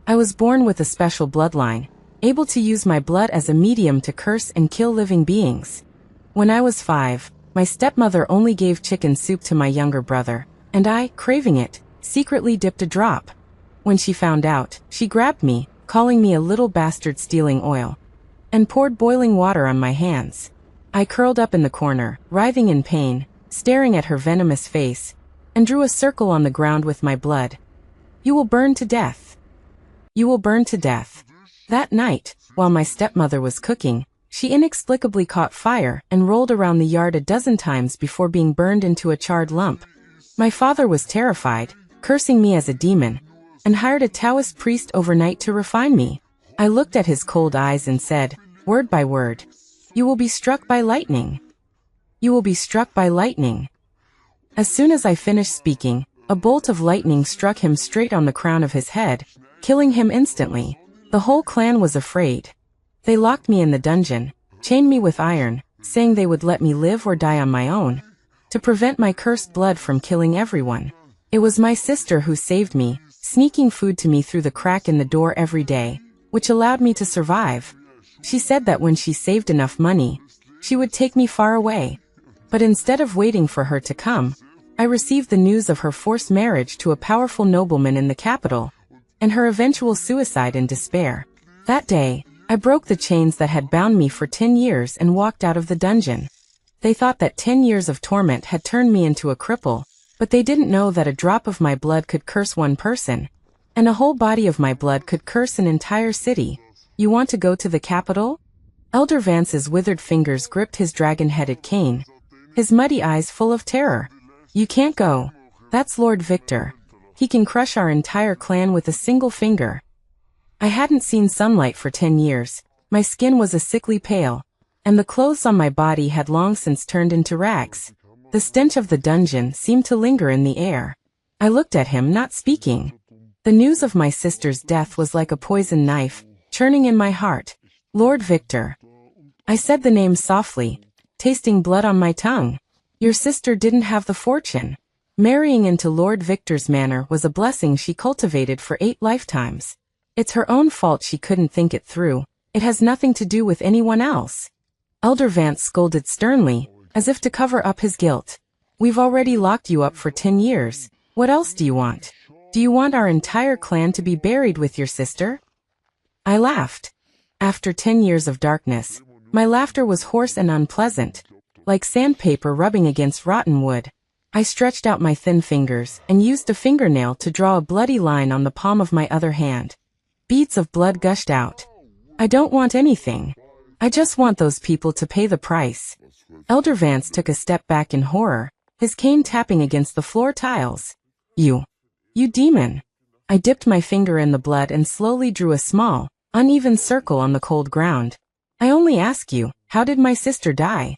I was born with a special bloodline, able to use my blood as a medium to curse and kill living beings. When I was 5, my stepmother only gave chicken soup to my younger brother, and I, craving it, secretly dipped a drop. When she found out, she grabbed me, calling me a little bastard stealing oil, and poured boiling water on my hands. I curled up in the corner, writhing in pain, staring at her venomous face, and drew a circle on the ground with my blood. You will burn to death. You will burn to death. That night, while my stepmother was cooking, she inexplicably caught fire and rolled around the yard a dozen times before being burned into a charred lump. My father was terrified, cursing me as a demon, and hired a Taoist priest overnight to refine me. I looked at his cold eyes and said, word by word, "You will be struck by lightning. You will be struck by lightning." As soon as I finished speaking, a bolt of lightning struck him straight on the crown of his head, killing him instantly. The whole clan was afraid. They locked me in the dungeon, chained me with iron, saying they would let me live or die on my own, to prevent my cursed blood from killing everyone. It was my sister who saved me, sneaking food to me through the crack in the door every day, which allowed me to survive. She said that when she saved enough money, she would take me far away. But instead of waiting for her to come, I received the news of her forced marriage to a powerful nobleman in the capital, and her eventual suicide in despair. That day, I broke the chains that had bound me for 10 years and walked out of the dungeon. They thought that 10 years of torment had turned me into a cripple, but they didn't know that a drop of my blood could curse one person, and a whole body of my blood could curse an entire city. You want to go to the capital? Elder Vance's withered fingers gripped his dragon-headed cane, his muddy eyes full of terror. You can't go. That's Lord Victor. He can crush our entire clan with a single finger. I hadn't seen sunlight for 10 years, my skin was a sickly pale, and the clothes on my body had long since turned into rags. The stench of the dungeon seemed to linger in the air. I looked at him, not speaking. The news of my sister's death was like a poisoned knife, churning in my heart. Lord Victor. I said the name softly, tasting blood on my tongue. Your sister didn't have the fortune. Marrying into Lord Victor's manor was a blessing she cultivated for 8 lifetimes. It's her own fault she couldn't think it through. It has nothing to do with anyone else. Elder Vance scolded sternly, as if to cover up his guilt. We've already locked you up for 10 years. What else do you want? Do you want our entire clan to be buried with your sister? I laughed. After 10 years of darkness, my laughter was hoarse and unpleasant, like sandpaper rubbing against rotten wood. I stretched out my thin fingers and used a fingernail to draw a bloody line on the palm of my other hand. Beads of blood gushed out. I don't want anything. I just want those people to pay the price. Elder Vance took a step back in horror, his cane tapping against the floor tiles. You demon. I dipped my finger in the blood and slowly drew a small, uneven circle on the cold ground. I only ask you, how did my sister die?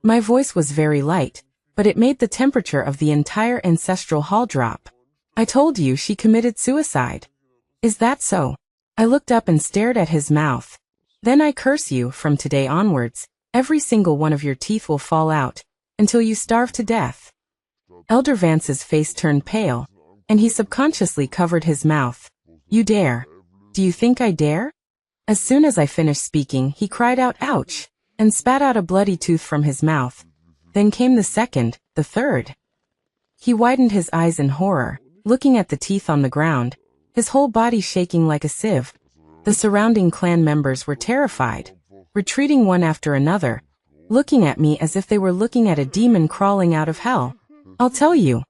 My voice was very light, but it made the temperature of the entire ancestral hall drop. I told you she committed suicide. Is that so? I looked up and stared at his mouth. Then I curse you, from today onwards, every single one of your teeth will fall out, until you starve to death. Elder Vance's face turned pale, and he subconsciously covered his mouth. You dare? Do you think I dare? As soon as I finished speaking, he cried out, ouch, and spat out a bloody tooth from his mouth. Then came the second, the third. He widened his eyes in horror, looking at the teeth on the ground, his whole body shaking like a sieve. The surrounding clan members were terrified, retreating one after another, looking at me as if they were looking at a demon crawling out of hell. I'll tell you.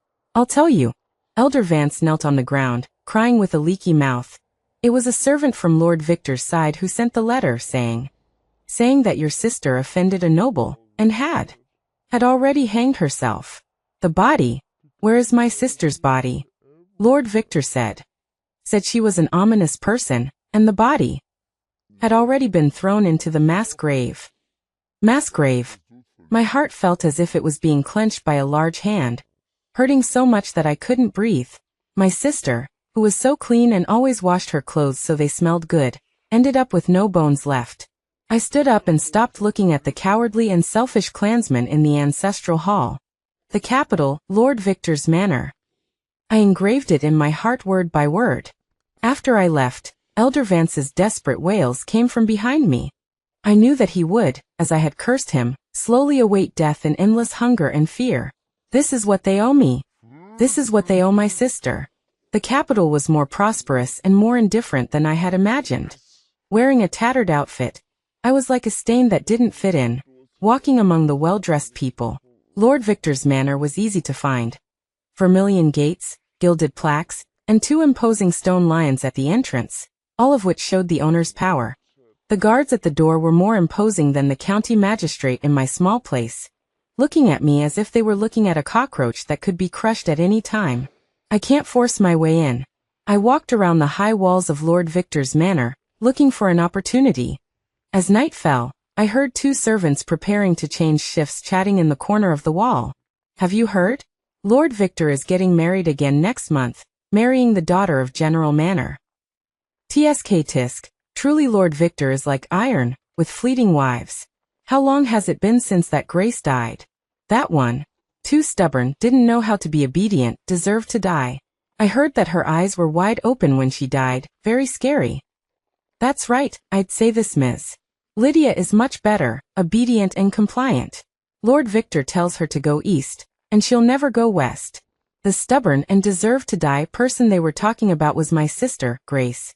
Elder Vance knelt on the ground, crying with a leaky mouth. It was a servant from Lord Victor's side who sent the letter saying that your sister offended a noble, and had already hanged herself. The body? Where is my sister's body? Lord Victor said she was an ominous person, and the body had already been thrown into the mass grave. Mass grave. My heart felt as if it was being clenched by a large hand, hurting so much that I couldn't breathe. My sister, who was so clean and always washed her clothes so they smelled good, ended up with no bones left. I stood up and stopped looking at the cowardly and selfish clansmen in the ancestral hall. The capital, Lord Victor's manor. I engraved it in my heart word by word. After I left, Elder Vance's desperate wails came from behind me. I knew that he would, as I had cursed him, slowly await death in endless hunger and fear. This is what they owe me. This is what they owe my sister. The capital was more prosperous and more indifferent than I had imagined. Wearing a tattered outfit, I was like a stain that didn't fit in, walking among the well-dressed people. Lord Victor's manor was easy to find. Vermilion gates, gilded plaques, and 2 imposing stone lions at the entrance, all of which showed the owner's power. The guards at the door were more imposing than the county magistrate in my small place, looking at me as if they were looking at a cockroach that could be crushed at any time. I can't force my way in. I walked around the high walls of Lord Victor's manor, looking for an opportunity. As night fell, I heard 2 servants preparing to change shifts chatting in the corner of the wall. Have you heard? Lord Victor is getting married again next month, marrying the daughter of General Manor. Tsk tisk, truly Lord Victor is like iron, with fleeting wives. How long has it been since that Grace died? That one, too stubborn, didn't know how to be obedient, deserved to die. I heard that her eyes were wide open when she died, very scary. That's right, I'd say this Miss Lydia is much better, obedient and compliant. Lord Victor tells her to go east, and she'll never go west. The stubborn and deserved to die person they were talking about was my sister, Grace.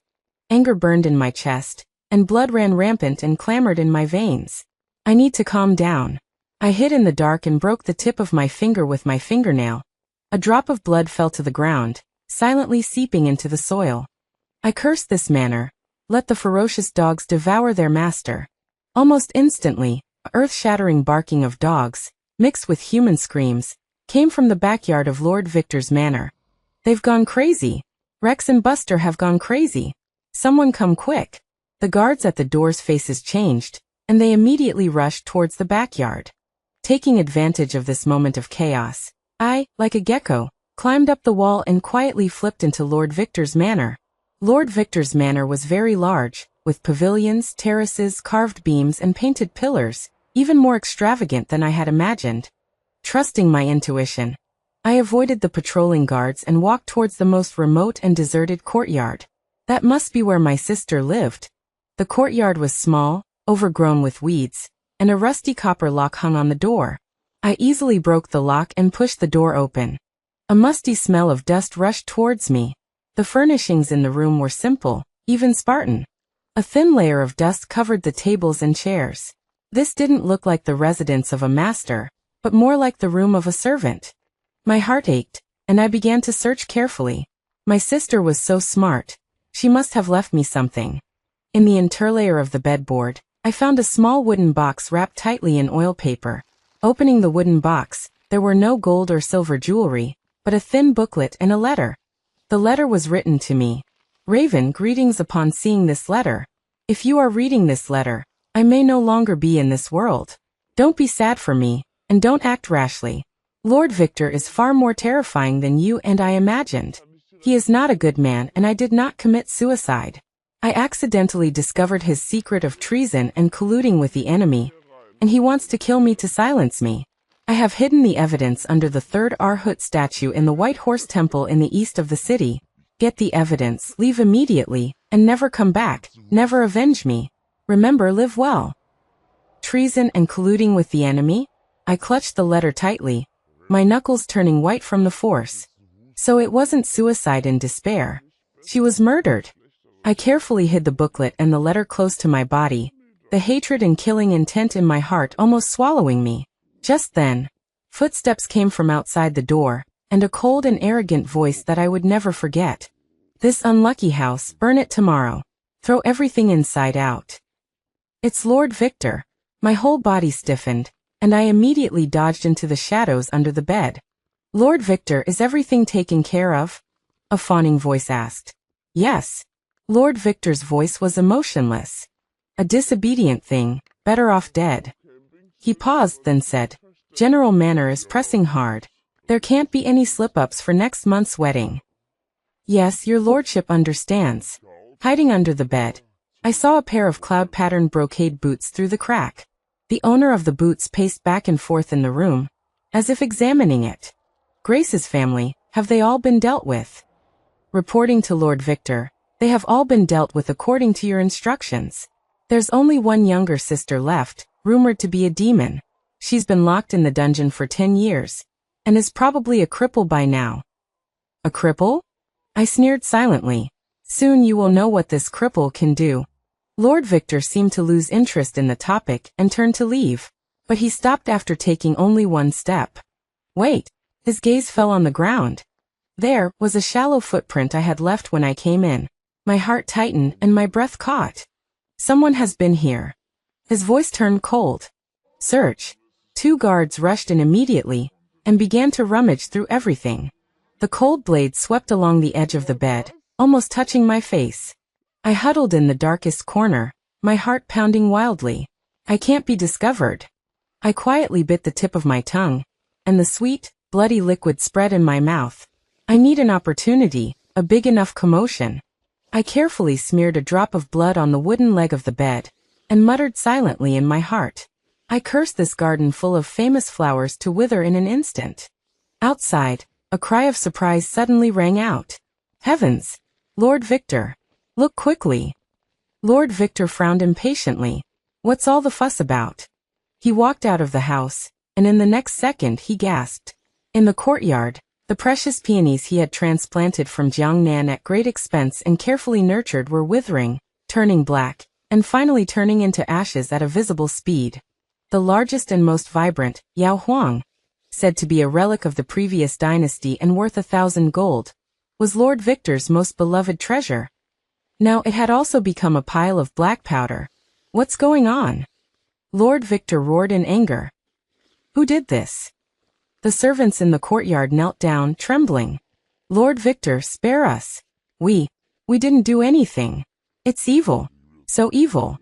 Anger burned in my chest, and blood ran rampant and clamored in my veins. I need to calm down. I hid in the dark and broke the tip of my finger with my fingernail. A drop of blood fell to the ground, silently seeping into the soil. I cursed this manor. Let the ferocious dogs devour their master. Almost instantly, earth-shattering barking of dogs, mixed with human screams, came from the backyard of Lord Victor's manor. They've gone crazy. Rex and Buster have gone crazy. Someone come quick. The guards at the door's faces changed, and they immediately rushed towards the backyard. Taking advantage of this moment of chaos, I, like a gecko, climbed up the wall and quietly flipped into Lord Victor's manor. Lord Victor's manor was very large, with pavilions, terraces, carved beams, and painted pillars, even more extravagant than I had imagined. Trusting my intuition, I avoided the patrolling guards and walked towards the most remote and deserted courtyard. That must be where my sister lived. The courtyard was small, overgrown with weeds, and a rusty copper lock hung on the door. I easily broke the lock and pushed the door open. A musty smell of dust rushed towards me. The furnishings in the room were simple, even Spartan. A thin layer of dust covered the tables and chairs. This didn't look like the residence of a master, but more like the room of a servant. My heart ached, and I began to search carefully. My sister was so smart. She must have left me something. In the interlayer of the bedboard, I found a small wooden box wrapped tightly in oil paper. Opening the wooden box, there were no gold or silver jewelry, but a thin booklet and a letter. The letter was written to me. Raven, greetings upon seeing this letter. If you are reading this letter, I may no longer be in this world. Don't be sad for me, and don't act rashly. Lord Victor is far more terrifying than you and I imagined. He is not a good man and I did not commit suicide. I accidentally discovered his secret of treason and colluding with the enemy, and he wants to kill me to silence me. I have hidden the evidence under the third Arhut statue in the White Horse Temple in the east of the city. Get the evidence, leave immediately, and never come back, never avenge me. Remember, live well. Treason and colluding with the enemy? I clutched the letter tightly, my knuckles turning white from the force. So it wasn't suicide in despair. She was murdered. I carefully hid the booklet and the letter close to my body, the hatred and killing intent in my heart almost swallowing me. Just then, footsteps came from outside the door, and a cold and arrogant voice that I would never forget. This unlucky house, burn it tomorrow. Throw everything inside out. It's Lord Victor. My whole body stiffened, and I immediately dodged into the shadows under the bed. Lord Victor, is everything taken care of? A fawning voice asked. Yes. Lord Victor's voice was emotionless. A disobedient thing, better off dead. He paused, then said, General Manor is pressing hard. There can't be any slip-ups for next month's wedding. Yes, your lordship understands. Hiding under the bed, I saw a pair of cloud-patterned brocade boots through the crack. The owner of the boots paced back and forth in the room, as if examining it. Grace's family, have they all been dealt with? Reporting to Lord Victor, They have all been dealt with according to your instructions. There's only one younger sister left, rumored to be a demon. She's been locked in the dungeon for 10 years, and is probably a cripple by now. A cripple? I sneered silently. Soon you will know what this cripple can do. Lord Victor seemed to lose interest in the topic and turned to leave, but he stopped after taking only one step. Wait, his gaze fell on the ground. There was a shallow footprint I had left when I came in. My heart tightened and my breath caught. Someone has been here. His voice turned cold. Search. 2 guards rushed in immediately and began to rummage through everything. The cold blade swept along the edge of the bed, almost touching my face. I huddled in the darkest corner, my heart pounding wildly. I can't be discovered. I quietly bit the tip of my tongue, and the sweet, bloody liquid spread in my mouth. I need an opportunity, a big enough commotion. I carefully smeared a drop of blood on the wooden leg of the bed, and muttered silently in my heart. I cursed this garden full of famous flowers to wither in an instant. Outside, a cry of surprise suddenly rang out. Heavens! Lord Victor! Look quickly! Lord Victor frowned impatiently. What's all the fuss about? He walked out of the house, and in the next second he gasped. In the courtyard, the precious peonies he had transplanted from Jiangnan at great expense and carefully nurtured were withering, turning black, and finally turning into ashes at a visible speed. The largest and most vibrant, Yao Huang, said to be a relic of the previous dynasty and worth 1,000 gold, was Lord Victor's most beloved treasure. Now it had also become a pile of black powder. What's going on? Lord Victor roared in anger. Who did this? The servants in the courtyard knelt down, trembling. Lord Victor, spare us. We didn't do anything. It's evil. So evil.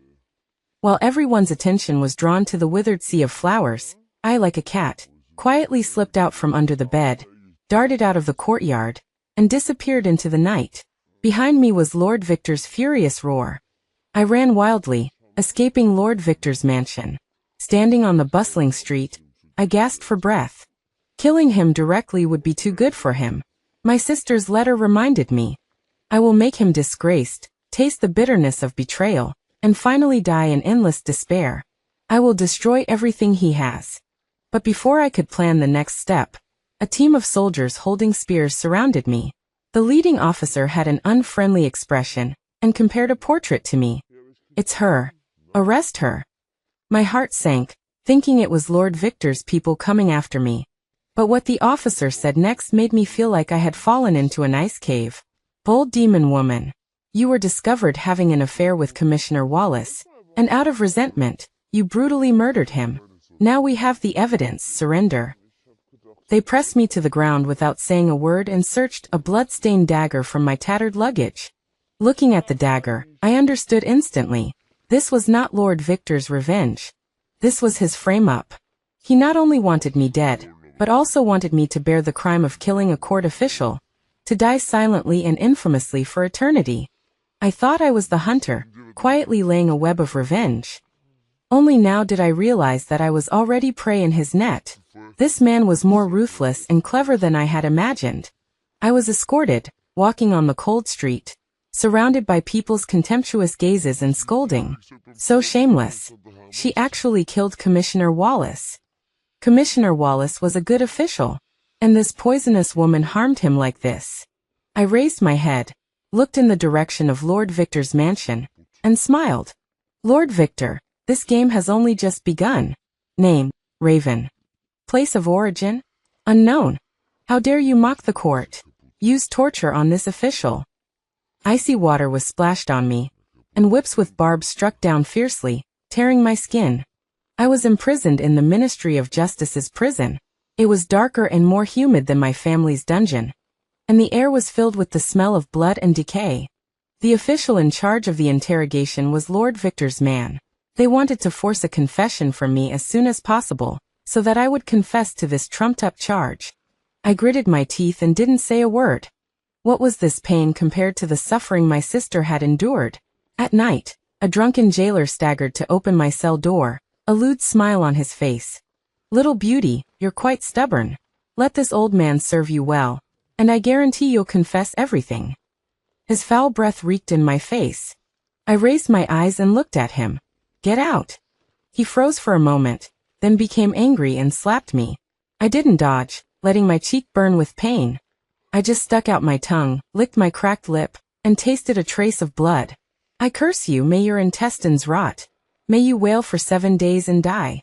While everyone's attention was drawn to the withered sea of flowers, I, like a cat, quietly slipped out from under the bed, darted out of the courtyard, and disappeared into the night. Behind me was Lord Victor's furious roar. I ran wildly, escaping Lord Victor's mansion. Standing on the bustling street, I gasped for breath. Killing him directly would be too good for him. My sister's letter reminded me. I will make him disgraced, taste the bitterness of betrayal, and finally die in endless despair. I will destroy everything he has. But before I could plan the next step, a team of soldiers holding spears surrounded me. The leading officer had an unfriendly expression and compared a portrait to me. It's her. Arrest her. My heart sank, thinking it was Lord Victor's people coming after me. But what the officer said next made me feel like I had fallen into an ice cave. Bold demon woman. You were discovered having an affair with Commissioner Wallace, and out of resentment, you brutally murdered him. Now we have the evidence, surrender. They pressed me to the ground without saying a word and searched a blood-stained dagger from my tattered luggage. Looking at the dagger, I understood instantly. This was not Lord Victor's revenge. This was his frame-up. He not only wanted me dead, but also wanted me to bear the crime of killing a court official, to die silently and infamously for eternity. I thought I was the hunter, quietly laying a web of revenge. Only now did I realize that I was already prey in his net. This man was more ruthless and clever than I had imagined. I was escorted, walking on the cold street, surrounded by people's contemptuous gazes and scolding. So shameless. She actually killed Commissioner Wallace. Commissioner Wallace was a good official, and this poisonous woman harmed him like this. I raised my head, looked in the direction of Lord Victor's mansion, and smiled. Lord Victor, this game has only just begun. Name, Raven. Place of origin? Unknown. How dare you mock the court? Use torture on this official. Icy water was splashed on me, and whips with barbs struck down fiercely, tearing my skin. I was imprisoned in the Ministry of Justice's prison. It was darker and more humid than my family's dungeon, and the air was filled with the smell of blood and decay. The official in charge of the interrogation was Lord Victor's man. They wanted to force a confession from me as soon as possible, so that I would confess to this trumped-up charge. I gritted my teeth and didn't say a word. What was this pain compared to the suffering my sister had endured? At night, a drunken jailer staggered to open my cell door, a lewd smile on his face. Little beauty, you're quite stubborn. Let this old man serve you well, and I guarantee you'll confess everything. His foul breath reeked in my face. I raised my eyes and looked at him. "Get out." He froze for a moment, then became angry and slapped me. I didn't dodge, letting my cheek burn with pain. I just stuck out my tongue, licked my cracked lip, and tasted a trace of blood. "I curse you, may your intestines rot. May you wail for 7 days and die."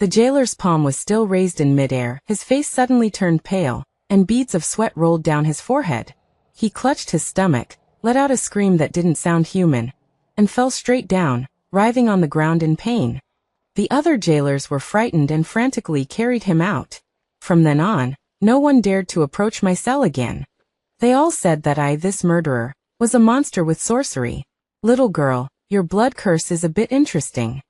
The jailer's palm was still raised in midair, his face suddenly turned pale, and beads of sweat rolled down his forehead. He clutched his stomach, let out a scream that didn't sound human, and fell straight down, writhing on the ground in pain. The other jailers were frightened and frantically carried him out. From then on, no one dared to approach my cell again. They all said that I, this murderer, was a monster with sorcery. "Little girl, your blood curse is a bit interesting."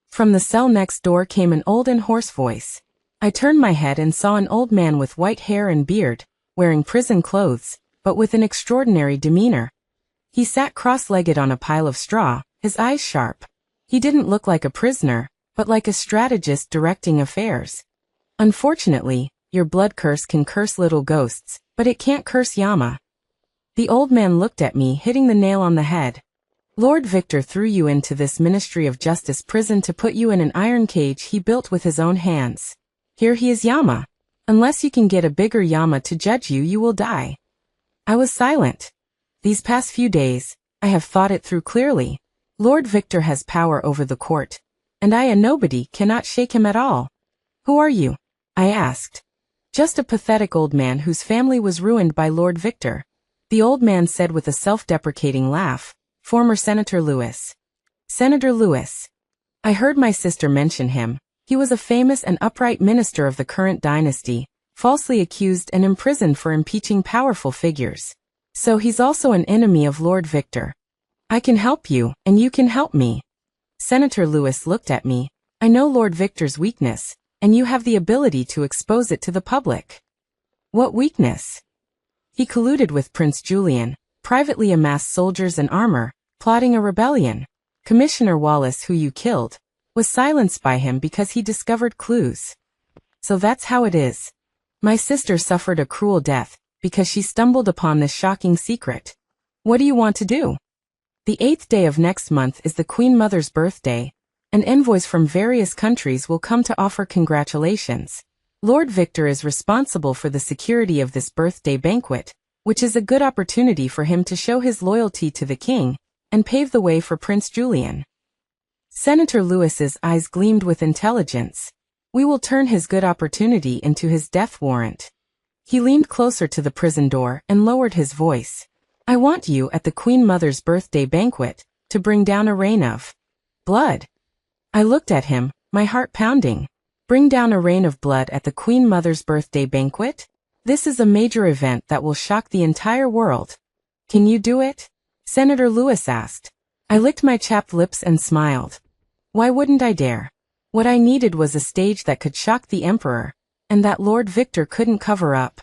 From the cell next door came an old and hoarse voice. I turned my head and saw an old man with white hair and beard, wearing prison clothes, but with an extraordinary demeanor. He sat cross-legged on a pile of straw, his eyes sharp. He didn't look like a prisoner, but like a strategist directing affairs. "Unfortunately, your blood curse can curse little ghosts, but it can't curse Yama." The old man looked at me, hitting the nail on the head. "Lord Victor threw you into this Ministry of Justice prison to put you in an iron cage he built with his own hands. Here he is, Yama. Unless you can get a bigger Yama to judge you, you will die." I was silent. These past few days, I have thought it through clearly. Lord Victor has power over the court, and I, a nobody, cannot shake him at all. "Who are you?" I asked. "Just a pathetic old man whose family was ruined by Lord Victor," the old man said with a self-deprecating laugh. "Former Senator Lewis." Senator Lewis. I heard my sister mention him. He was a famous and upright minister of the current dynasty, falsely accused and imprisoned for impeaching powerful figures. So he's also an enemy of Lord Victor. "I can help you, and you can help me." Senator Lewis looked at me. "I know Lord Victor's weakness, and you have the ability to expose it to the public." "What weakness?" "He colluded with Prince Julian, privately amassed soldiers and armor, plotting a rebellion. Commissioner Wallace, who you killed, was silenced by him because he discovered clues." "So that's how it is." "My sister suffered a cruel death because she stumbled upon this shocking secret." "What do you want to do?" "The 8th day of next month is the Queen Mother's birthday, and envoys from various countries will come to offer congratulations. Lord Victor is responsible for the security of this birthday banquet, which is a good opportunity for him to show his loyalty to the king and pave the way for Prince Julian." Senator Lewis's eyes gleamed with intelligence. "We will turn his good opportunity into his death warrant." He leaned closer to the prison door and lowered his voice. "I want you at the Queen Mother's birthday banquet to bring down a rain of blood." I looked at him, my heart pounding. Bring down a rain of blood at the Queen Mother's birthday banquet? This is a major event that will shock the entire world. "Can you do it?" Senator Lewis asked. I licked my chapped lips and smiled. Why wouldn't I dare? What I needed was a stage that could shock the Emperor, and that Lord Victor couldn't cover up.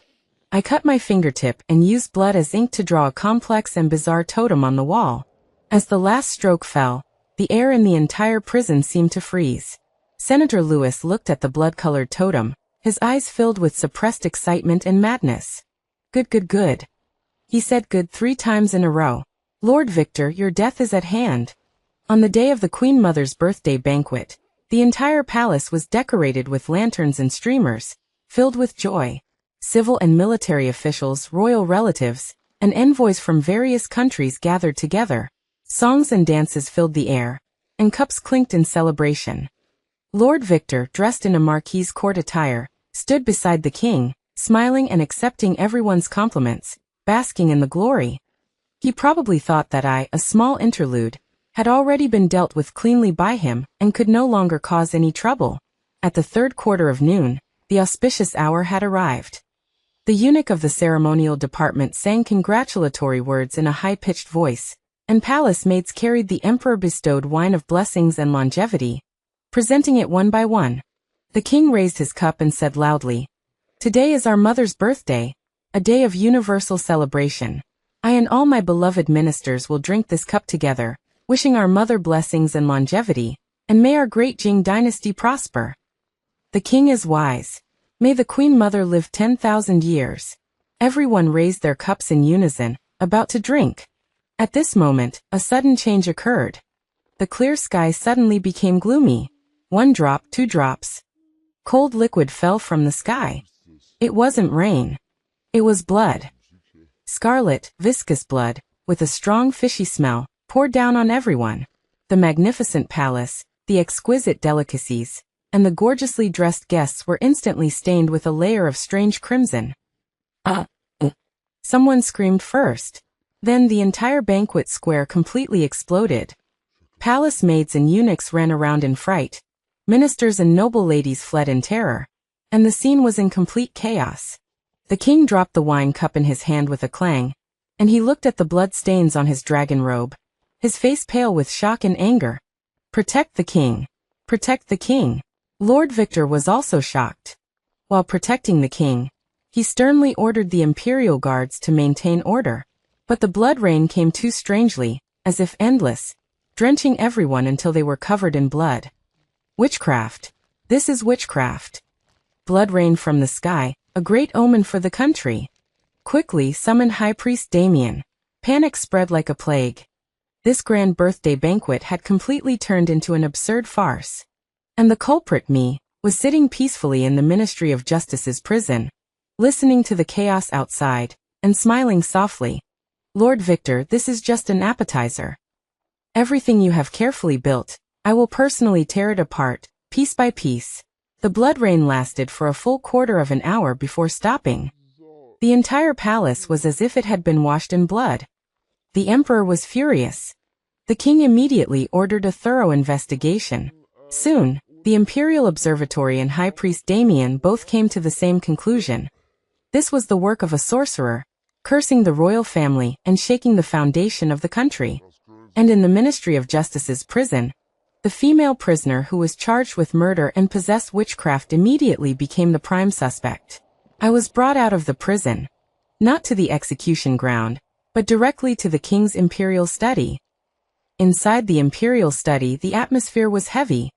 I cut my fingertip and used blood as ink to draw a complex and bizarre totem on the wall. As the last stroke fell, the air in the entire prison seemed to freeze. Senator Lewis looked at the blood-colored totem, his eyes filled with suppressed excitement and madness. Good. He said good 3 times in a row. Lord Victor, your death is at hand. On the day of the Queen Mother's birthday banquet, the entire palace was decorated with lanterns and streamers, filled with joy. Civil and military officials, royal relatives, and envoys from various countries gathered together. Songs and dances filled the air, and cups clinked in celebration. Lord Victor, dressed in a Marquis' court attire, stood beside the king, smiling and accepting everyone's compliments, basking in the glory. He probably thought that I, a small interlude, had already been dealt with cleanly by him and could no longer cause any trouble. At the 3rd quarter of noon, the auspicious hour had arrived. The eunuch of the ceremonial department sang congratulatory words in a high-pitched voice, and palace maids carried the emperor-bestowed wine of blessings and longevity, presenting it one by one. The king raised his cup and said loudly, "Today is our mother's birthday, a day of universal celebration. I and all my beloved ministers will drink this cup together, wishing our mother blessings and longevity, and may our great Jing dynasty prosper. The king is wise. May the Queen Mother live 10,000 years." Everyone raised their cups in unison, about to drink. At this moment, a sudden change occurred. The clear sky suddenly became gloomy. 1 drop, 2 drops. Cold liquid fell from the sky. It wasn't rain. It was blood. Scarlet, viscous blood, with a strong fishy smell, poured down on everyone. The magnificent palace, the exquisite delicacies, and the gorgeously dressed guests were instantly stained with a layer of strange crimson. Someone screamed first. Then the entire banquet square completely exploded. Palace maids and eunuchs ran around in fright. Ministers and noble ladies fled in terror. And the scene was in complete chaos. The king dropped the wine cup in his hand with a clang, and he looked at the blood stains on his dragon robe, his face pale with shock and anger. Protect the king. Protect the king. Lord Victor was also shocked. While protecting the king, he sternly ordered the imperial guards to maintain order. But the blood rain came too strangely, as if endless, drenching everyone until they were covered in blood. Witchcraft. This is witchcraft. Blood rain from the sky, a great omen for the country. Quickly summoned High Priest Damien. Panic spread like a plague. This grand birthday banquet had completely turned into an absurd farce. And the culprit, me, was sitting peacefully in the Ministry of Justice's prison, listening to the chaos outside, and smiling softly. Lord Victor, this is just an appetizer. Everything you have carefully built, I will personally tear it apart, piece by piece. The blood rain lasted for a full quarter of an hour before stopping. The entire palace was as if it had been washed in blood. The emperor was furious. The king immediately ordered a thorough investigation. Soon, the Imperial Observatory and High Priest Damien both came to the same conclusion. This was the work of a sorcerer, cursing the royal family and shaking the foundation of the country. And in the Ministry of Justice's prison, the female prisoner who was charged with murder and possessed witchcraft immediately became the prime suspect. I was brought out of the prison, not to the execution ground, but directly to the king's imperial study. Inside the imperial study, the atmosphere was heavy.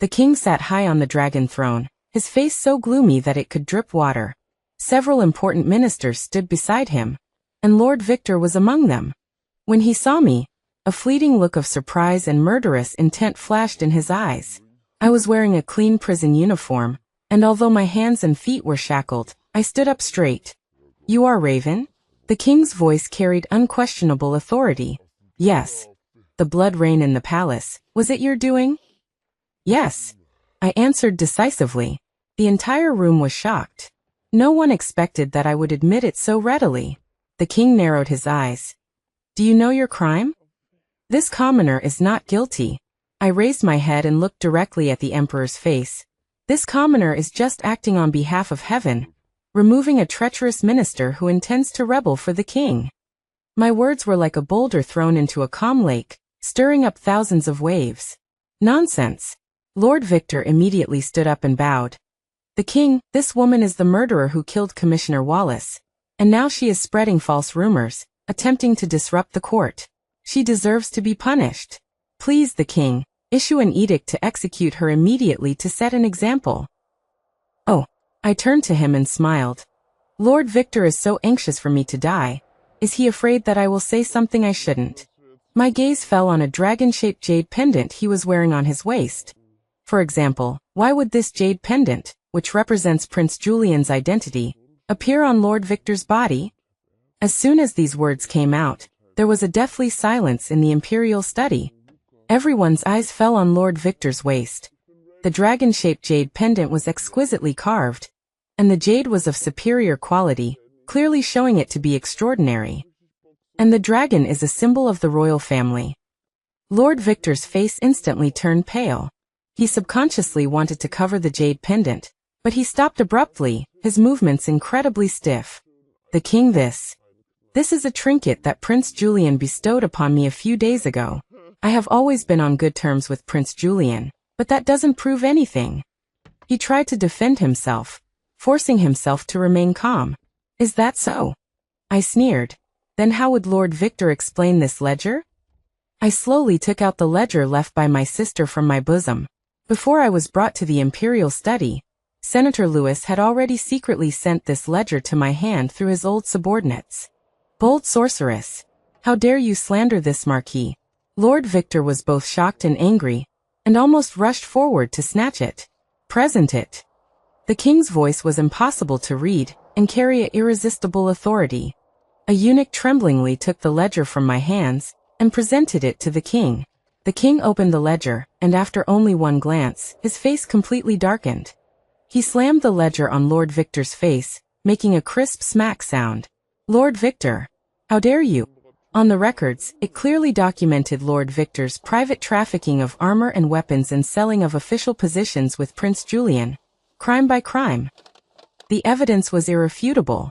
The king sat high on the dragon throne, his face so gloomy that it could drip water. Several important ministers stood beside him, and Lord Victor was among them. When he saw me, a fleeting look of surprise and murderous intent flashed in his eyes. I was wearing a clean prison uniform, and although my hands and feet were shackled, I stood up straight. You are Raven? The king's voice carried unquestionable authority. Yes. The blood rain in the palace, was it your doing? Yes. I answered decisively. The entire room was shocked. No one expected that I would admit it so readily. The king narrowed his eyes. Do you know your crime? This commoner is not guilty. I raised my head and looked directly at the emperor's face. This commoner is just acting on behalf of heaven, removing a treacherous minister who intends to rebel for the king. My words were like a boulder thrown into a calm lake, stirring up thousands of waves. Nonsense. Lord Victor immediately stood up and bowed. The king, this woman is the murderer who killed Commissioner Wallace, and now she is spreading false rumors, attempting to disrupt the court. She deserves to be punished. Please, the king, issue an edict to execute her immediately to set an example. Oh, I turned to him and smiled. Lord Victor is so anxious for me to die. Is he afraid that I will say something I shouldn't? My gaze fell on a dragon-shaped jade pendant he was wearing on his waist. For example, why would this jade pendant, which represents Prince Julian's identity, appear on Lord Victor's body? As soon as these words came out, there was a deathly silence in the imperial study. Everyone's eyes fell on Lord Victor's waist. The dragon-shaped jade pendant was exquisitely carved, and the jade was of superior quality, clearly showing it to be extraordinary. And the dragon is a symbol of the royal family. Lord Victor's face instantly turned pale. He subconsciously wanted to cover the jade pendant, but he stopped abruptly, his movements incredibly stiff. The king, this is a trinket that Prince Julian bestowed upon me a few days ago. I have always been on good terms with Prince Julian, but that doesn't prove anything. He tried to defend himself, forcing himself to remain calm. Is that so? I sneered. Then how would Lord Victor explain this ledger? I slowly took out the ledger left by my sister from my bosom. Before I was brought to the imperial study, Senator Lewis had already secretly sent this ledger to my hand through his old subordinates. Bold sorceress. How dare you slander this marquis? Lord Victor was both shocked and angry, and almost rushed forward to snatch it. Present it. The king's voice was impossible to read, and carry irresistible authority. A eunuch tremblingly took the ledger from my hands, and presented it to the king. The king opened the ledger, and after only one glance, his face completely darkened. He slammed the ledger on Lord Victor's face, making a crisp smack sound. Lord Victor! How dare you! On the records, it clearly documented Lord Victor's private trafficking of armor and weapons and selling of official positions with Prince Julian. Crime by crime. The evidence was irrefutable.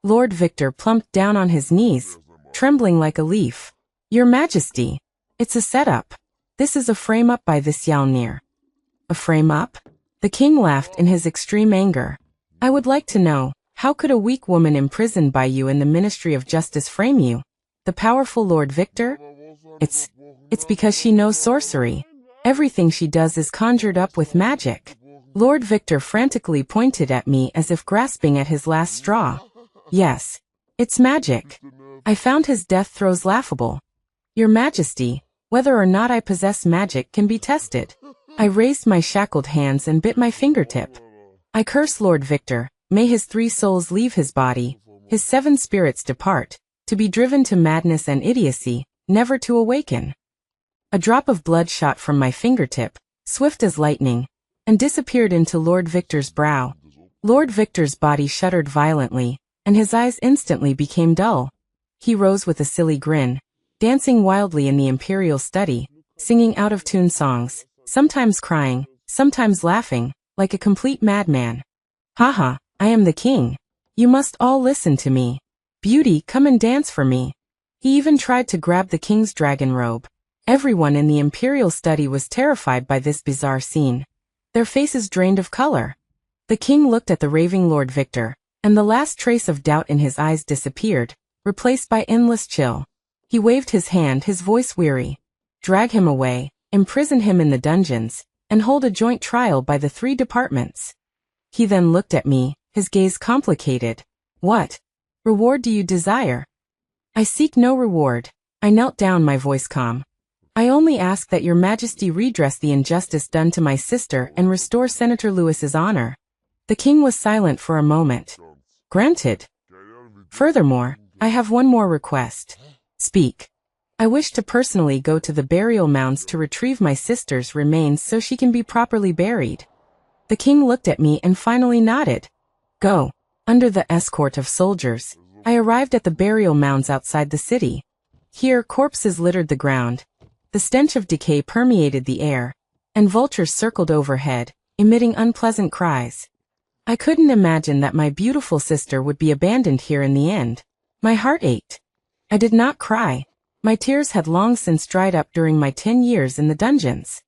Lord Victor plumped down on his knees, trembling like a leaf. Your Majesty! It's a setup. This is a frame-up by this Yalnir. A frame-up? The king laughed in his extreme anger. I would like to know, how could a weak woman imprisoned by you in the Ministry of Justice frame you? The powerful Lord Victor? It's because she knows sorcery. Everything she does is conjured up with magic. Lord Victor frantically pointed at me as if grasping at his last straw. Yes, it's magic. I found his death throes laughable. Your Majesty, whether or not I possess magic can be tested. I raised my shackled hands and bit my fingertip. I curse Lord Victor, may his 3 souls leave his body, his 7 spirits depart, to be driven to madness and idiocy, never to awaken. A drop of blood shot from my fingertip, swift as lightning, and disappeared into Lord Victor's brow. Lord Victor's body shuddered violently, and his eyes instantly became dull. He rose with a silly grin, dancing wildly in the imperial study, singing out-of-tune songs, sometimes crying, sometimes laughing, like a complete madman. Haha, I am the king. You must all listen to me. Beauty, come and dance for me. He even tried to grab the king's dragon robe. Everyone in the imperial study was terrified by this bizarre scene. Their faces drained of color. The king looked at the raving Lord Victor, and the last trace of doubt in his eyes disappeared, replaced by endless chill. He waved his hand, his voice weary. Drag him away, imprison him in the dungeons, and hold a joint trial by the 3 departments. He then looked at me, his gaze complicated. What reward do you desire? I seek no reward. I knelt down, my voice calm. I only ask that your Majesty redress the injustice done to my sister and restore Senator Lewis's honor. The king was silent for a moment. Granted. Furthermore, I have one more request. Speak. I wish to personally go to the burial mounds to retrieve my sister's remains so she can be properly buried. The king looked at me and finally nodded. Go. Under the escort of soldiers, I arrived at the burial mounds outside the city. Here, corpses littered the ground. The stench of decay permeated the air, and vultures circled overhead, emitting unpleasant cries. I couldn't imagine that my beautiful sister would be abandoned here in the end. My heart ached. I did not cry. My tears had long since dried up during my 10 years in the dungeons.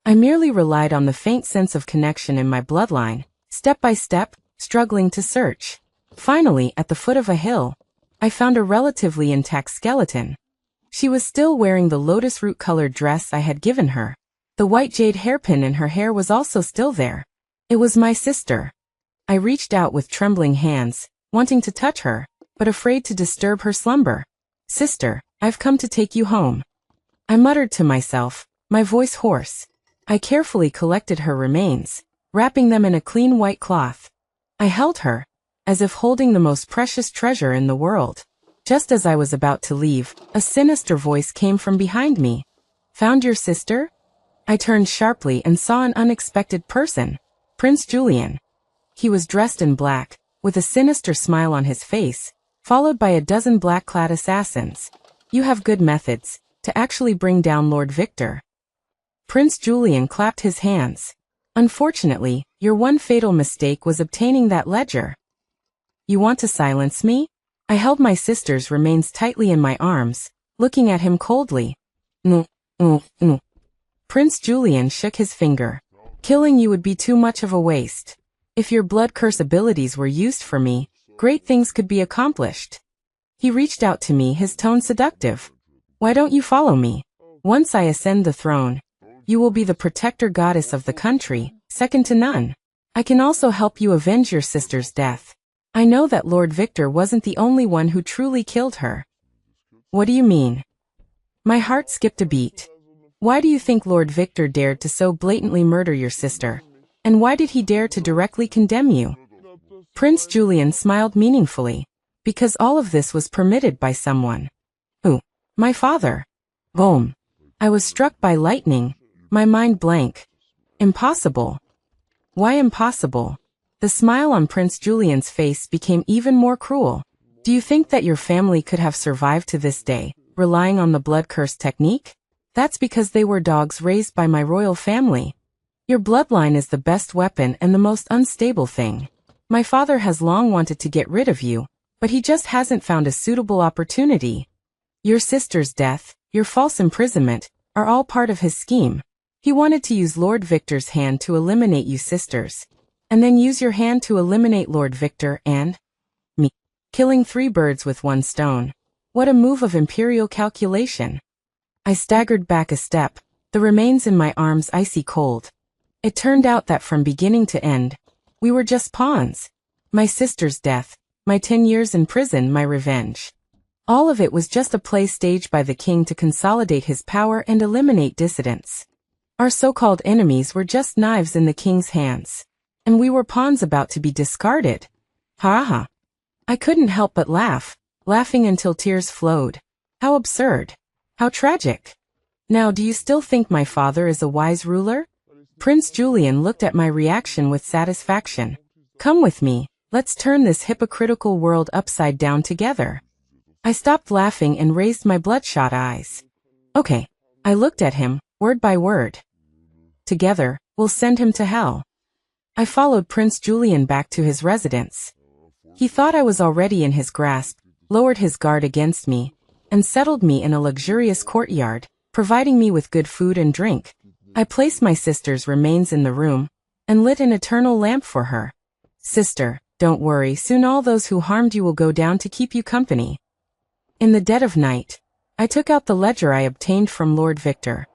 I merely relied on the faint sense of connection in my bloodline, step by step, struggling to search. Finally, at the foot of a hill, I found a relatively intact skeleton. She was still wearing the lotus root-colored dress I had given her. The white jade hairpin in her hair was also still there. It was my sister. I reached out with trembling hands, wanting to touch her, but afraid to disturb her slumber. Sister, I've come to take you home. I muttered to myself, my voice hoarse. I carefully collected her remains, wrapping them in a clean white cloth. I held her, as if holding the most precious treasure in the world. Just as I was about to leave, a sinister voice came from behind me. Found your sister? I turned sharply and saw an unexpected person, Prince Julian. He was dressed in black, with a sinister smile on his face, followed by a dozen black-clad assassins. You have good methods, to actually bring down Lord Victor. Prince Julian clapped his hands. Unfortunately, your one fatal mistake was obtaining that ledger. You want to silence me? I held my sister's remains tightly in my arms, looking at him coldly. No. Prince Julian shook his finger. Killing you would be too much of a waste. If your blood curse abilities were used for me, great things could be accomplished. He reached out to me, his tone seductive. Why don't you follow me? Once I ascend the throne, you will be the protector goddess of the country, second to none. I can also help you avenge your sister's death. I know that Lord Victor wasn't the only one who truly killed her. What do you mean? My heart skipped a beat. Why do you think Lord Victor dared to so blatantly murder your sister? And why did he dare to directly condemn you? Prince Julian smiled meaningfully. Because all of this was permitted by someone. Who? My father. Boom. I was struck by lightning, my mind blank. Impossible. Why impossible? The smile on Prince Julian's face became even more cruel. Do you think that your family could have survived to this day, relying on the blood curse technique? That's because they were dogs raised by my royal family. Your bloodline is the best weapon and the most unstable thing. My father has long wanted to get rid of you, but he just hasn't found a suitable opportunity. Your sister's death, your false imprisonment, are all part of his scheme. He wanted to use Lord Victor's hand to eliminate you sisters, and then use your hand to eliminate Lord Victor and me. Killing 3 birds with 1 stone. What a move of imperial calculation. I staggered back a step, the remains in my arms icy cold. It turned out that from beginning to end, we were just pawns. My sister's death, my 10 years in prison, my revenge. All of it was just a play staged by the king to consolidate his power and eliminate dissidents. Our so-called enemies were just knives in the king's hands. And we were pawns about to be discarded. Ha ha. I couldn't help but laugh, laughing until tears flowed. How absurd. How tragic. Now do you still think my father is a wise ruler? Prince Julian looked at my reaction with satisfaction. Come with me, let's turn this hypocritical world upside down together. I stopped laughing and raised my bloodshot eyes. Okay. I looked at him, word by word. Together, we'll send him to hell. I followed Prince Julian back to his residence. He thought I was already in his grasp, lowered his guard against me, and settled me in a luxurious courtyard, providing me with good food and drink. I placed my sister's remains in the room, and lit an eternal lamp for her. Sister, don't worry, soon all those who harmed you will go down to keep you company. In the dead of night, I took out the ledger I obtained from Lord Victor.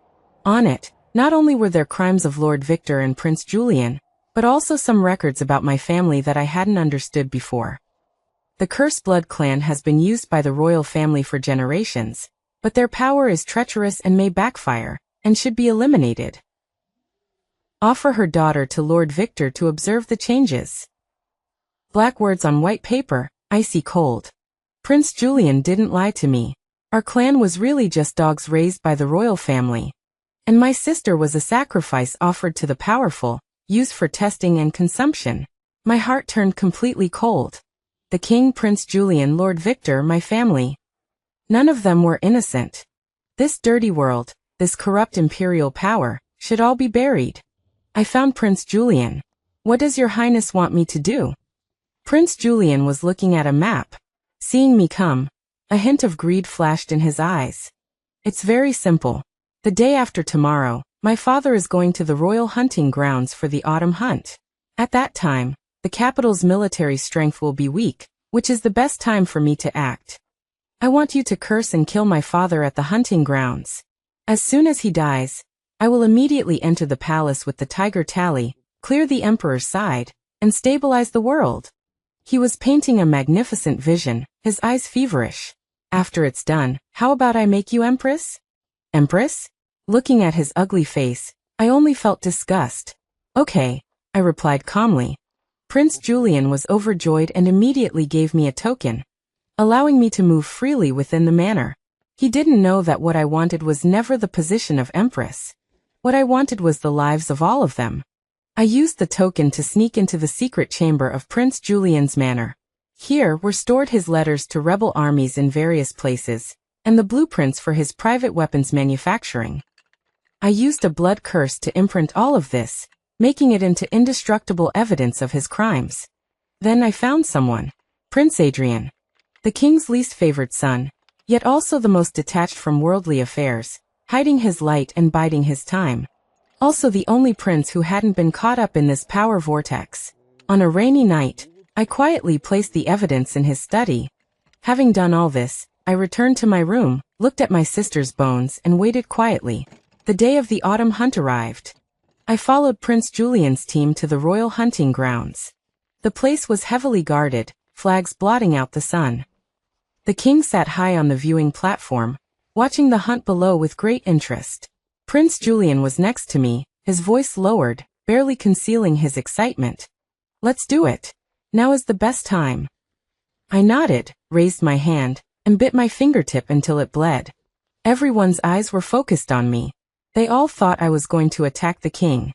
On it, not only were there crimes of Lord Victor and Prince Julian, but also some records about my family that I hadn't understood before. The Curse Blood clan has been used by the royal family for generations, but their power is treacherous and may backfire, and should be eliminated. Offer her daughter to Lord Victor to observe the changes. Black words on white paper, icy cold. Prince Julian didn't lie to me. Our clan was really just dogs raised by the royal family. And my sister was a sacrifice offered to the powerful, used for testing and consumption. My heart turned completely cold. The king, Prince Julian, Lord Victor, my family. None of them were innocent. This dirty world, this corrupt imperial power, should all be buried. I found Prince Julian. What does your highness want me to do? Prince Julian was looking at a map. Seeing me come, a hint of greed flashed in his eyes. It's very simple. The day after tomorrow, my father is going to the royal hunting grounds for the autumn hunt. At that time, the capital's military strength will be weak, which is the best time for me to act. I want you to curse and kill my father at the hunting grounds. As soon as he dies, I will immediately enter the palace with the tiger tally, clear the emperor's side, and stabilize the world. He was painting a magnificent vision, his eyes feverish. After it's done, how about I make you empress? Empress? Looking at his ugly face, I only felt disgust. Okay, I replied calmly. Prince Julian was overjoyed and immediately gave me a token, allowing me to move freely within the manor. He didn't know that what I wanted was never the position of empress. What I wanted was the lives of all of them. I used the token to sneak into the secret chamber of Prince Julian's manor. Here were stored his letters to rebel armies in various places, and the blueprints for his private weapons manufacturing. I used a blood curse to imprint all of this, making it into indestructible evidence of his crimes. Then I found someone. Prince Adrian. The king's least favored son, yet also the most detached from worldly affairs, hiding his light and biding his time. Also the only prince who hadn't been caught up in this power vortex. On a rainy night, I quietly placed the evidence in his study. Having done all this, I returned to my room, looked at my sister's bones and waited quietly. The day of the autumn hunt arrived. I followed Prince Julian's team to the royal hunting grounds. The place was heavily guarded, flags blotting out the sun. The king sat high on the viewing platform, watching the hunt below with great interest. Prince Julian was next to me, his voice lowered, barely concealing his excitement. Let's do it. Now is the best time. I nodded, raised my hand, and bit my fingertip until it bled. Everyone's eyes were focused on me. They all thought I was going to attack the king.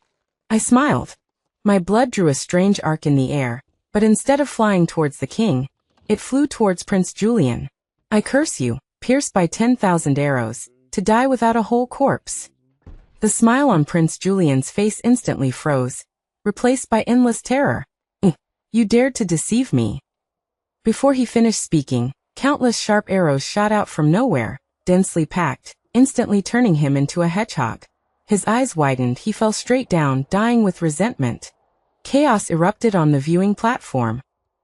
I smiled. My blood drew a strange arc in the air, but instead of flying towards the king, it flew towards Prince Julian. I curse you, pierced by 10,000 arrows, to die without a whole corpse. The smile on Prince Julian's face instantly froze, replaced by endless terror. You dared to deceive me. Before he finished speaking, countless sharp arrows shot out from nowhere, densely packed, instantly turning him into a hedgehog. His eyes widened, he fell straight down, dying with resentment. Chaos erupted on the viewing platform.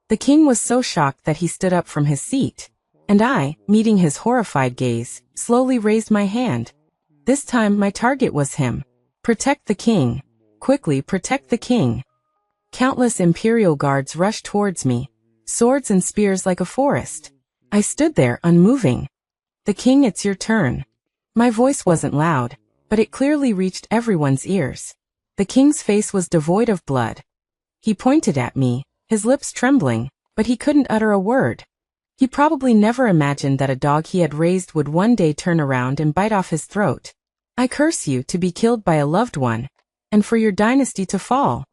The king was so shocked that he stood up from his seat, and I, meeting his horrified gaze, slowly raised my hand. This time my target was him. Protect the king. Quickly protect the king. Countless imperial guards rushed towards me, swords and spears like a forest. I stood there, unmoving. The king, it's your turn. My voice wasn't loud, but it clearly reached everyone's ears. The king's face was devoid of blood. He pointed at me, his lips trembling, but he couldn't utter a word. He probably never imagined that a dog he had raised would one day turn around and bite off his throat. I curse you to be killed by a loved one, and for your dynasty to fall.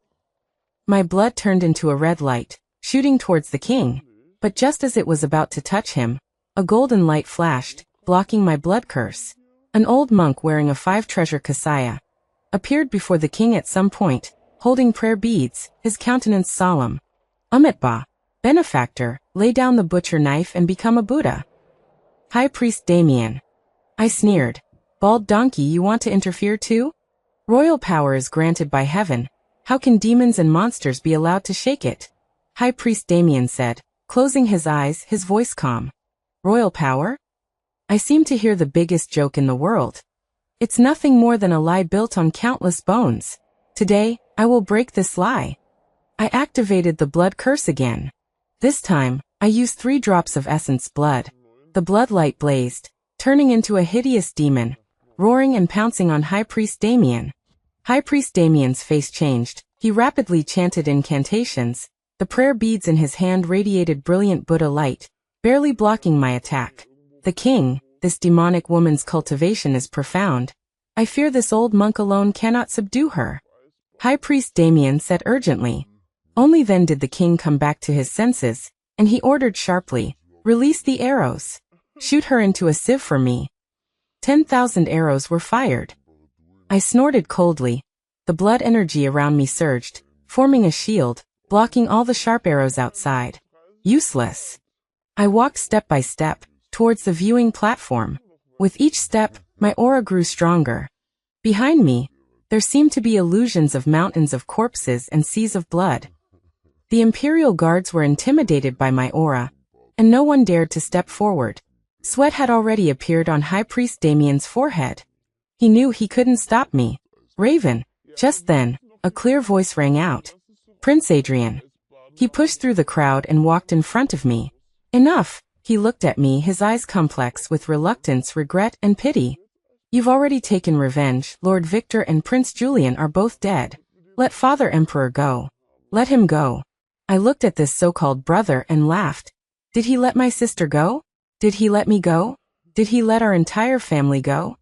My blood turned into a red light, shooting towards the king, but just as it was about to touch him, a golden light flashed, blocking my blood curse. An old monk wearing a 5-treasure kasaya appeared before the king at some point, holding prayer beads, his countenance solemn. Amitabha, benefactor, lay down the butcher knife and become a Buddha. High Priest Damien. I sneered. Bald donkey, you want to interfere too? Royal power is granted by heaven. How can demons and monsters be allowed to shake it? High Priest Damien said, closing his eyes, his voice calm. Royal power? I seem to hear the biggest joke in the world. It's nothing more than a lie built on countless bones. Today, I will break this lie. I activated the blood curse again. This time, I used 3 drops of essence blood. The blood light blazed, turning into a hideous demon, roaring and pouncing on High Priest Damien. High Priest Damien's face changed. He rapidly chanted incantations. The prayer beads in his hand radiated brilliant Buddha light, barely blocking my attack. The king, this demonic woman's cultivation is profound. I fear this old monk alone cannot subdue her. High Priest Damien said urgently. Only then did the king come back to his senses, and he ordered sharply, release the arrows. Shoot her into a sieve for me. 10,000 arrows were fired. I snorted coldly. The blood energy around me surged, forming a shield, blocking all the sharp arrows outside. Useless. I walked step by step, towards the viewing platform. With each step, my aura grew stronger. Behind me, there seemed to be illusions of mountains of corpses and seas of blood. The Imperial guards were intimidated by my aura, and no one dared to step forward. Sweat had already appeared on High Priest Damien's forehead. He knew he couldn't stop me. Raven. Just then, a clear voice rang out. Prince Adrian. He pushed through the crowd and walked in front of me. Enough. He looked at me, his eyes complex with reluctance, regret, and pity. You've already taken revenge. Lord Victor and Prince Julian are both dead. Let Father Emperor go. Let him go. I looked at this so-called brother and laughed. Did he let my sister go? Did he let me go? Did he let our entire family go?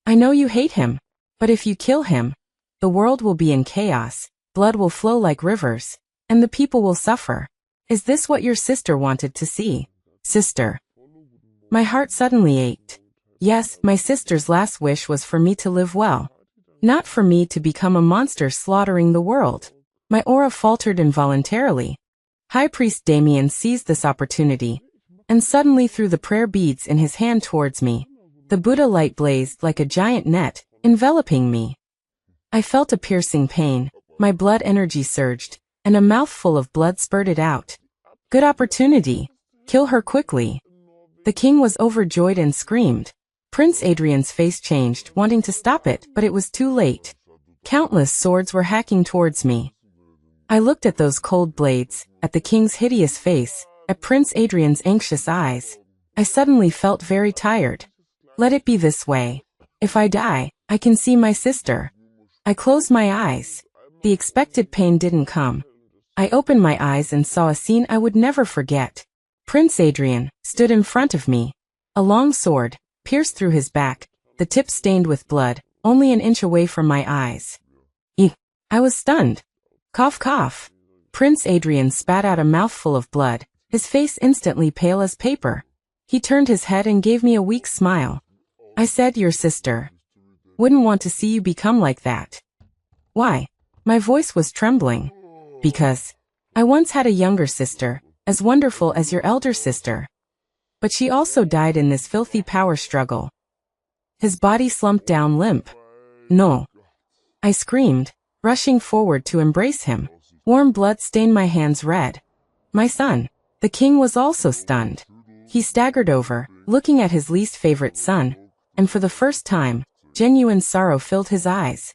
I know you hate him, but if you kill him, the world will be in chaos, blood will flow like rivers, and the people will suffer. Is this what your sister wanted to see? Sister. My heart suddenly ached. Yes, my sister's last wish was for me to live well, not for me to become a monster slaughtering the world. My aura faltered involuntarily. High Priest Damien seized this opportunity, and suddenly threw the prayer beads in his hand towards me. The Buddha light blazed like a giant net, enveloping me. I felt a piercing pain, my blood energy surged, and a mouthful of blood spurted out. Good opportunity. Kill her quickly. The king was overjoyed and screamed. Prince Adrian's face changed, wanting to stop it, but it was too late. Countless swords were hacking towards me. I looked at those cold blades, at the king's hideous face, at Prince Adrian's anxious eyes. I suddenly felt very tired. Let it be this way. If I die, I can see my sister. I closed my eyes. The expected pain didn't come. I opened my eyes and saw a scene I would never forget. Prince Adrian stood in front of me. A long sword pierced through his back, the tip stained with blood, only an inch away from my eyes. I was stunned. Cough, cough. Prince Adrian spat out a mouthful of blood, his face instantly pale as paper. He turned his head and gave me a weak smile. I said, "Your sister. Wouldn't want to see you become like that." Why? My voice was trembling. Because I once had a younger sister, as wonderful as your elder sister. But she also died in this filthy power struggle. His body slumped down limp. No. I screamed, rushing forward to embrace him. Warm blood stained my hands red. My son. The king was also stunned. He staggered over, looking at his least favorite son, and for the first time, genuine sorrow filled his eyes.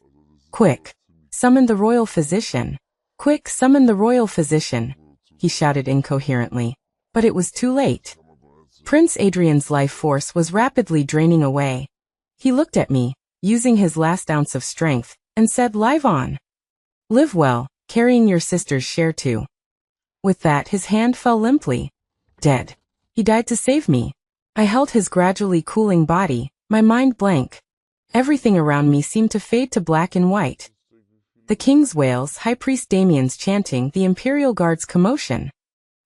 Quick. Summon the royal physician. Quick, summon the royal physician, he shouted incoherently. But it was too late. Prince Adrian's life force was rapidly draining away. He looked at me, using his last ounce of strength, and said, "Live on. Live well, carrying your sister's share too." With that, his hand fell limply. Dead. He died to save me. I held his gradually cooling body, my mind blank. Everything around me seemed to fade to black and white. The king's wails, High Priest Damien's chanting, the Imperial Guard's commotion.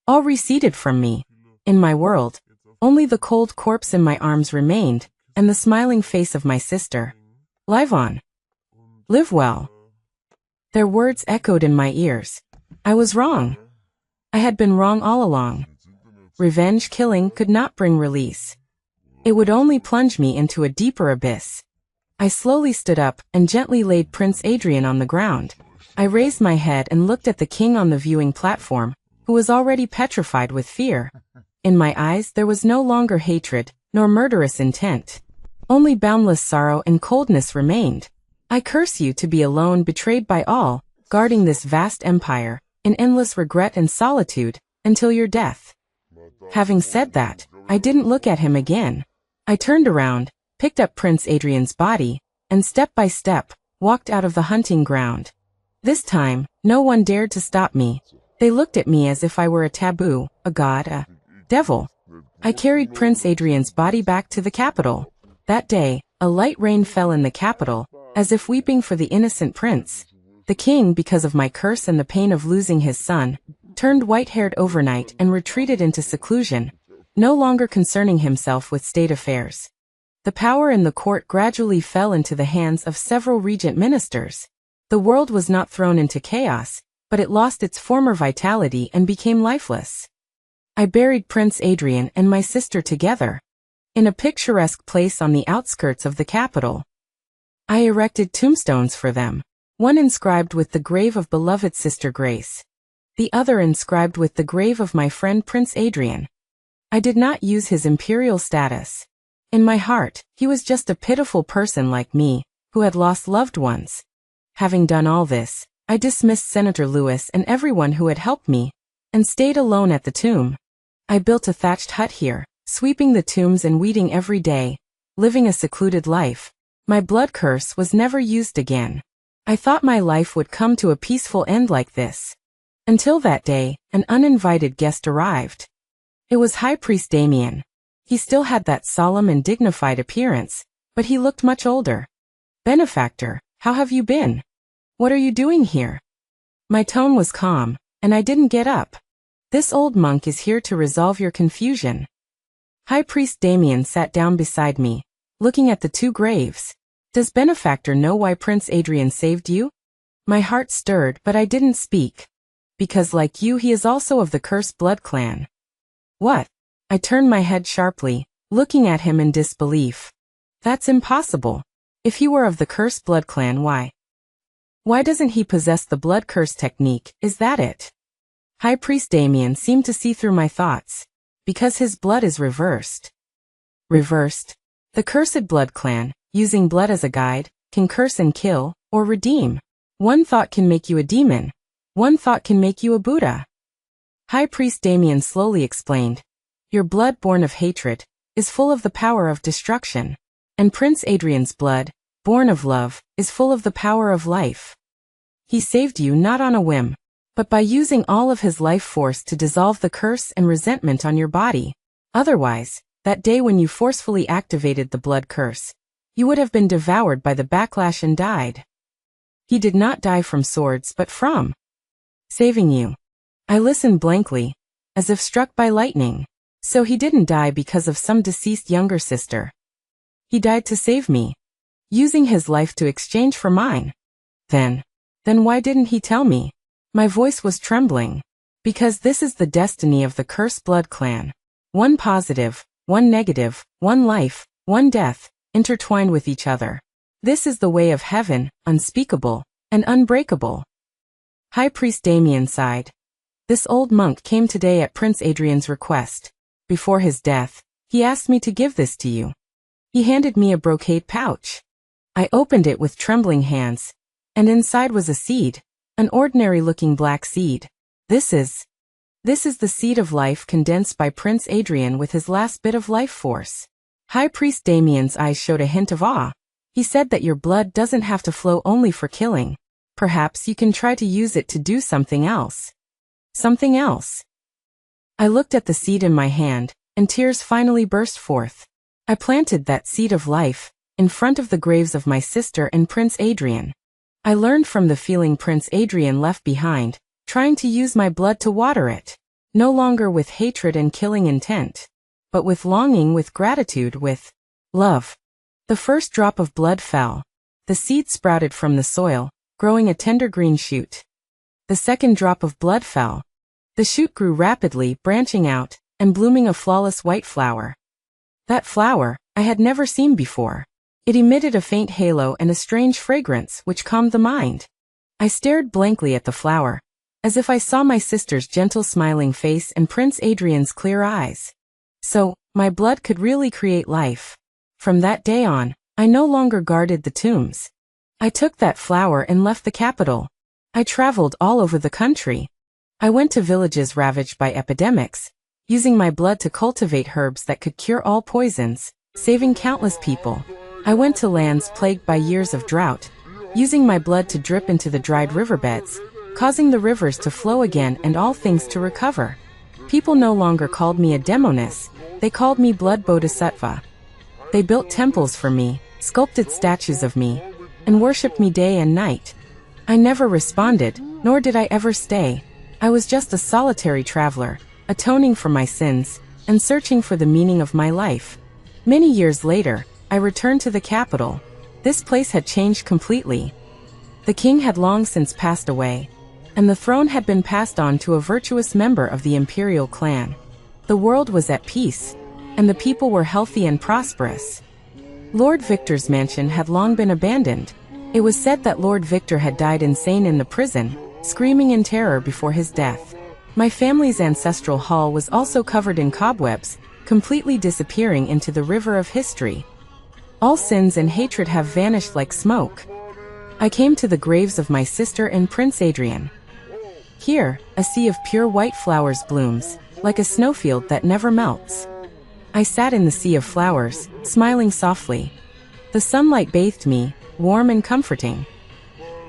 All receded from me. In my world, only the cold corpse in my arms remained, and the smiling face of my sister. Live on. Live well. Their words echoed in my ears. I was wrong. I had been wrong all along. Revenge killing could not bring release. It would only plunge me into a deeper abyss. I slowly stood up and gently laid Prince Adrian on the ground. I raised my head and looked at the king on the viewing platform, who was already petrified with fear. In my eyes there was no longer hatred, nor murderous intent. Only boundless sorrow and coldness remained. I curse you to be alone, betrayed by all, guarding this vast empire, in endless regret and solitude, until your death. Having said that, I didn't look at him again. I turned around, picked up Prince Adrian's body, and step by step, walked out of the hunting ground. This time, no one dared to stop me. They looked at me as if I were a taboo, a god, a devil. I carried Prince Adrian's body back to the capital. That day, a light rain fell in the capital, as if weeping for the innocent prince. The king, because of my curse and the pain of losing his son, turned white-haired overnight and retreated into seclusion, no longer concerning himself with state affairs. The power in the court gradually fell into the hands of several regent ministers. The world was not thrown into chaos, but it lost its former vitality and became lifeless. I buried Prince Adrian and my sister together, in a picturesque place on the outskirts of the capital. I erected tombstones for them, one inscribed with the grave of beloved Sister Grace, the other inscribed with the grave of my friend Prince Adrian. I did not use his imperial status. In my heart, he was just a pitiful person like me, who had lost loved ones. Having done all this, I dismissed Senator Lewis and everyone who had helped me, and stayed alone at the tomb. I built a thatched hut here, sweeping the tombs and weeding every day, living a secluded life. My blood curse was never used again. I thought my life would come to a peaceful end like this. Until that day, an uninvited guest arrived. It was High Priest Damien. He still had that solemn and dignified appearance, but he looked much older. "Benefactor, how have you been? What are you doing here?" My tone was calm, and I didn't get up. "This old monk is here to resolve your confusion." High Priest Damien sat down beside me, looking at the two graves. "Does Benefactor know why Prince Adrian saved you?" My heart stirred, but I didn't speak. "Because like you, he is also of the cursed blood clan." "What?" I turned my head sharply, looking at him in disbelief. "That's impossible. If he were of the cursed blood clan, why doesn't he possess the blood curse technique? Is that it?" High Priest Damien seemed to see through my thoughts. "Because his blood is reversed." Reversed? The cursed blood clan, using blood as a guide, can curse and kill, or redeem. One thought can make you a demon. One thought can make you a Buddha. High Priest Damien slowly explained. Your blood born of hatred is full of the power of destruction. And Prince Adrian's blood, born of love, is full of the power of life. He saved you not on a whim, but by using all of his life force to dissolve the curse and resentment on your body. Otherwise, that day when you forcefully activated the blood curse, you would have been devoured by the backlash and died. He did not die from swords but from saving you. I listened blankly, as if struck by lightning. So he didn't die because of some deceased younger sister. He died to save me, using his life to exchange for mine. Then why didn't he tell me? My voice was trembling. Because this is the destiny of the Cursed Blood clan. One positive, one negative, one life, one death, intertwined with each other. This is the way of heaven, unspeakable and unbreakable. High Priest Damien sighed. This old monk came today at Prince Adrian's request. Before his death, he asked me to give this to you. He handed me a brocade pouch. I opened it with trembling hands, and inside was a seed, an ordinary-looking black seed. This is the seed of life condensed by Prince Adrian with his last bit of life force. High Priest Damien's eyes showed a hint of awe. He said that your blood doesn't have to flow only for killing. Perhaps you can try to use it to do something else. Something else. I looked at the seed in my hand, and tears finally burst forth. I planted that seed of life in front of the graves of my sister and Prince Adrian. I learned from the feeling Prince Adrian left behind, trying to use my blood to water it, no longer with hatred and killing intent, but with longing, with gratitude, with love. The first drop of blood fell. The seed sprouted from the soil, growing a tender green shoot. The second drop of blood fell. The shoot grew rapidly, branching out, and blooming a flawless white flower. That flower, I had never seen before. It emitted a faint halo and a strange fragrance which calmed the mind. I stared blankly at the flower, as if I saw my sister's gentle smiling face and Prince Adrian's clear eyes. So, my blood could really create life. From that day on, I no longer guarded the tombs. I took that flower and left the capital. I traveled all over the country. I went to villages ravaged by epidemics, using my blood to cultivate herbs that could cure all poisons, saving countless people. I went to lands plagued by years of drought, using my blood to drip into the dried riverbeds, causing the rivers to flow again and all things to recover. People no longer called me a demoness, they called me Blood Bodhisattva. They built temples for me, sculpted statues of me, and worshipped me day and night. I never responded, nor did I ever stay. I was just a solitary traveler, atoning for my sins, and searching for the meaning of my life. Many years later, I returned to the capital. This place had changed completely. The king had long since passed away, and the throne had been passed on to a virtuous member of the imperial clan. The world was at peace, and the people were healthy and prosperous. Lord Victor's mansion had long been abandoned. It was said that Lord Victor had died insane in the prison, screaming in terror before his death. My family's ancestral hall was also covered in cobwebs, completely disappearing into the river of history. All sins and hatred have vanished like smoke. I came to the graves of my sister and Prince Adrian. Here, a sea of pure white flowers blooms, like a snowfield that never melts. I sat in the sea of flowers, smiling softly. The sunlight bathed me, warm and comforting.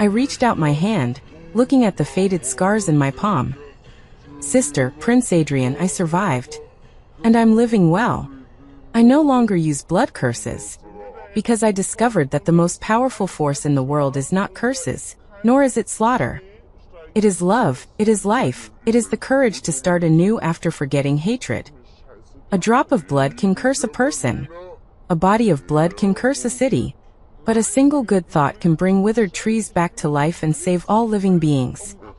I reached out my hand, looking at the faded scars in my palm. Sister, Prince Adrian, I survived. And I'm living well. I no longer use blood curses. Because I discovered that the most powerful force in the world is not curses, nor is it slaughter. It is love, it is life, it is the courage to start anew after forgetting hatred. A drop of blood can curse a person. A body of blood can curse a city. But a single good thought can bring withered trees back to life and save all living beings.